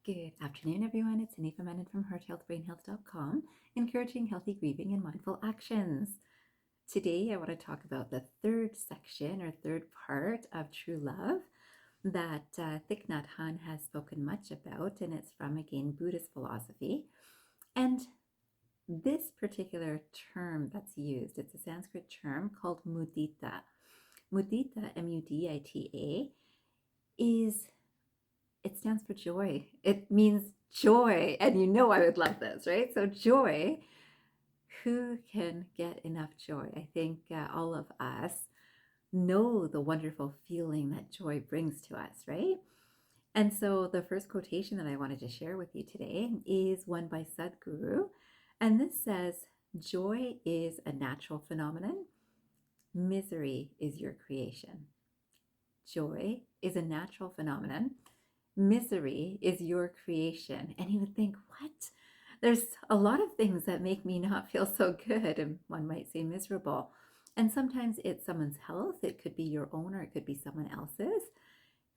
Good afternoon, everyone. It's Anifa Menon from hearthealthbrainhealth.com, encouraging healthy grieving and mindful actions. Today, I want to talk about the third section or third part of true love that Thich Nhat Hanh has spoken much about, and it's from, again, Buddhist philosophy. And this particular term that's used, it's a Sanskrit term called Mudita. Mudita, M-U-D-I-T-A, it stands for joy. It means joy. And you know I would love this, right? So joy, who can get enough joy? I think all of us know the wonderful feeling that joy brings to us, right? And so the first quotation that I wanted to share with you today is one by Sadhguru. And this says, joy is a natural phenomenon. Misery is your creation. Joy is a natural phenomenon. Misery is your creation. And you would think, what? There's a lot of things that make me not feel so good, and one might say miserable. And sometimes it's someone's health, it could be your own, or it could be someone else's.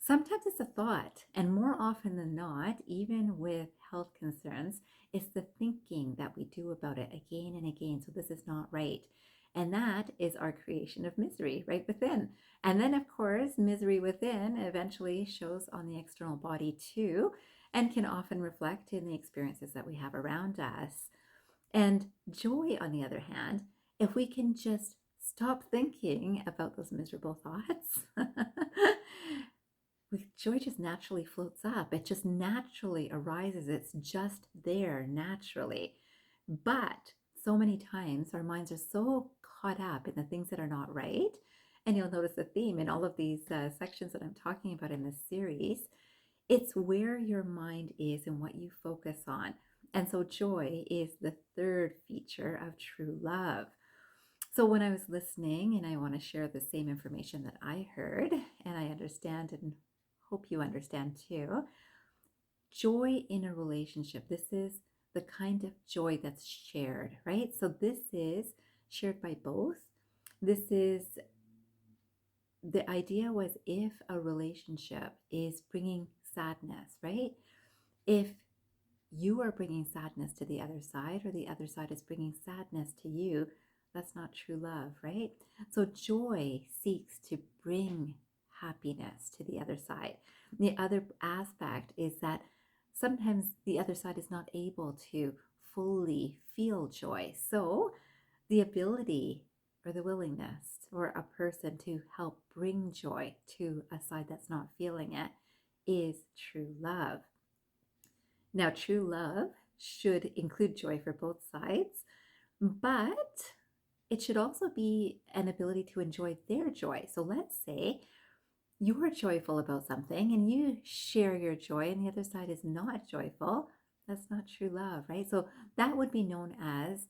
Sometimes it's a thought, and more often than not, even with health concerns, it's the thinking that we do about it again and again. So this is not right. And that is our creation of misery right within. And then, of course, misery within eventually shows on the external body too, and can often reflect in the experiences that we have around us. And joy, on the other hand, if we can just stop thinking about those miserable thoughts, joy just naturally floats up. It just naturally arises. It's just there naturally. But so many times our minds are so caught up in the things that are not right. And you'll notice the theme in all of these sections that I'm talking about in this series. It's where your mind is and what you focus on. And so joy is the third feature of true love. So when I was listening, and I want to share the same information that I heard, and I understand and hope you understand too, joy in a relationship, this is the kind of joy that's shared, right? So this is shared by both. This is, the idea was, if a relationship is bringing sadness, right? If you are bringing sadness to the other side, or the other side is bringing sadness to you, that's not true love, right? So joy seeks to bring happiness to the other side. The other aspect is that sometimes the other side is not able to fully feel joy. So the ability or the willingness for a person to help bring joy to a side that's not feeling it is true love. Now, true love should include joy for both sides, but it should also be an ability to enjoy their joy. So let's say you're joyful about something and you share your joy and the other side is not joyful. That's not true love, right? So that would be known as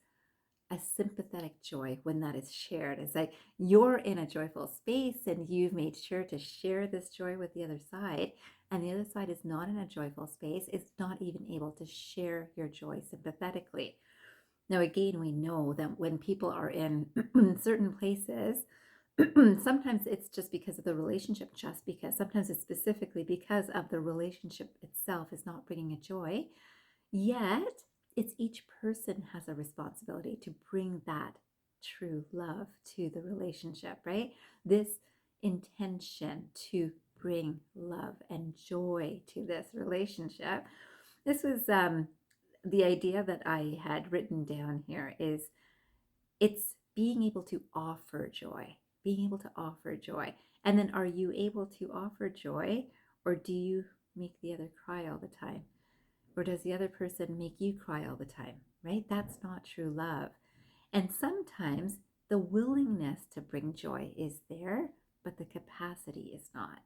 a sympathetic joy when that is shared. It's like you're in a joyful space and you've made sure to share this joy with the other side, and the other side is not in a joyful space, is not even able to share your joy sympathetically. Now, again, we know that when people are in certain places, sometimes it's just because of the relationship, sometimes it's specifically because of the relationship itself is not bringing a joy. Yet, it's each person has a responsibility to bring that true love to the relationship, right? This intention to bring love and joy to this relationship. This was the idea that I had written down here is it's being able to offer joy, being able to offer joy. And then, are you able to offer joy, or do you make the other cry all the time? Or does the other person make you cry all the time, right? That's not true love. And sometimes the willingness to bring joy is there, but the capacity is not.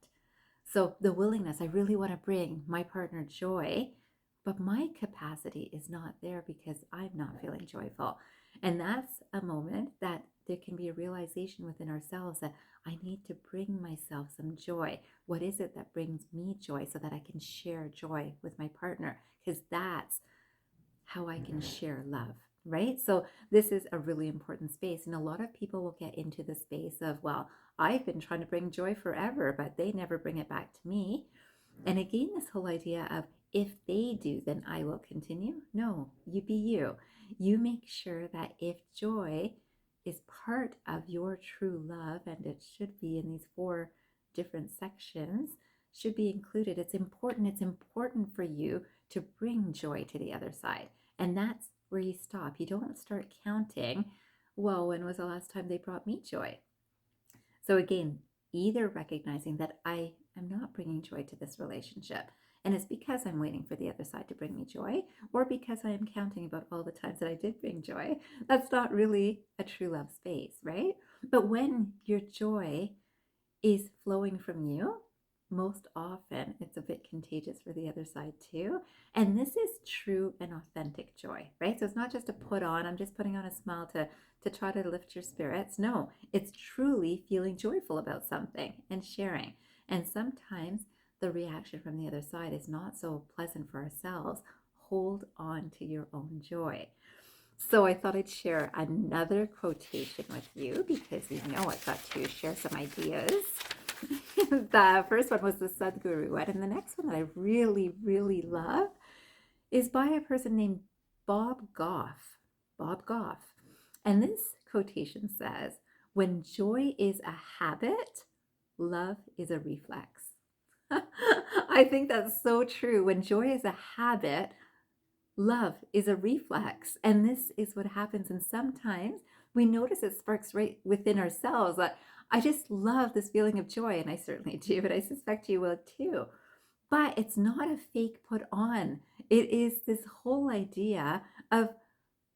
So the willingness, I really want to bring my partner joy, but my capacity is not there because I'm not feeling joyful. And that's a moment that there can be a realization within ourselves that I need to bring myself some joy. What is it that brings me joy so that I can share joy with my partner? Because that's how I can share love, right? So this is a really important space. And a lot of people will get into the space of, well, I've been trying to bring joy forever, but they never bring it back to me. And again, this whole idea of if they do, then I will continue. No, you be you. You make sure that if joy is part of your true love, and it should be in these 4 different sections, should be included. It's important for you to bring joy to the other side. And that's where you stop. You don't start counting, well, when was the last time they brought me joy? So again, either recognizing that I am not bringing joy to this relationship, and it's because I'm waiting for the other side to bring me joy, or because I am counting about all the times that I did bring joy. That's not really a true love space, right? But when your joy is flowing from you, most often it's a bit contagious for the other side too. And this is true and authentic joy, right? So it's not just a put on, I'm just putting on a smile to try to lift your spirits. No, it's truly feeling joyful about something and sharing. And sometimes the reaction from the other side is not so pleasant for ourselves. Hold on to your own joy. So I thought I'd share another quotation with you because you know I've got to share some ideas. The first one was the Sadhguru one, and the next one that I really, really love is by a person named Bob Goff. Bob Goff. And this quotation says, "When joy is a habit, love is a reflex." I think that's so true. When joy is a habit, love is a reflex. And this is what happens. And sometimes we notice it sparks right within ourselves. That I just love this feeling of joy. And I certainly do, but I suspect you will too. But it's not a fake put on. It is this whole idea of,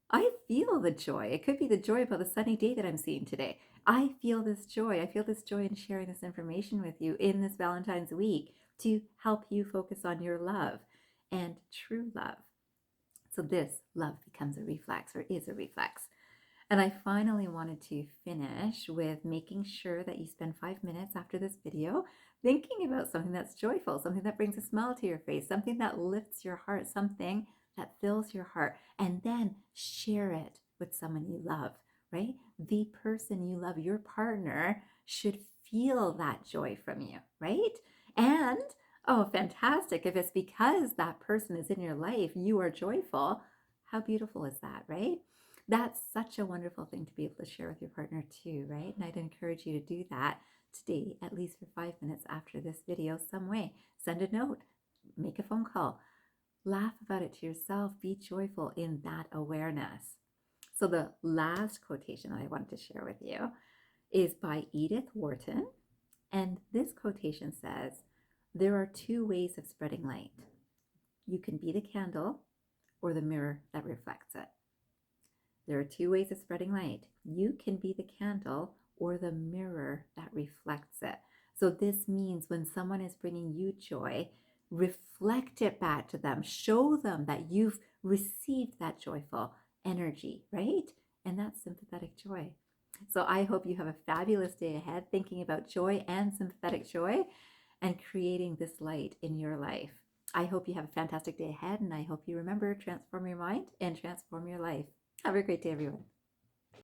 I feel the joy. It could be the joy about the sunny day that I'm seeing today. I feel this joy. I feel this joy in sharing this information with you in this Valentine's week to help you focus on your love and true love. So this love becomes a reflex, or is a reflex. And I finally wanted to finish with making sure that you spend 5 minutes after this video thinking about something that's joyful, something that brings a smile to your face, something that lifts your heart, something that fills your heart, and then share it with someone you love, right? The person you love, your partner, should feel that joy from you, right? And oh, fantastic. If it's because that person is in your life, you are joyful. How beautiful is that, right? That's such a wonderful thing to be able to share with your partner too, right? And I'd encourage you to do that today, at least for 5 minutes after this video, some way. Send a note, make a phone call, laugh about it to yourself, be joyful in that awareness. So the last quotation that I wanted to share with you is by Edith Wharton. And this quotation says, "There are 2 ways of spreading light. You can be the candle or the mirror that reflects it." There are 2 ways of spreading light. You can be the candle or the mirror that reflects it. So this means when someone is bringing you joy, reflect it back to them. Show them that you've received that joyful energy, right? And that's sympathetic joy. So I hope you have a fabulous day ahead, thinking about joy and sympathetic joy and creating this light in your life. I hope you have a fantastic day ahead, and I hope you remember, transform your mind and transform your life. Have a great day, everyone.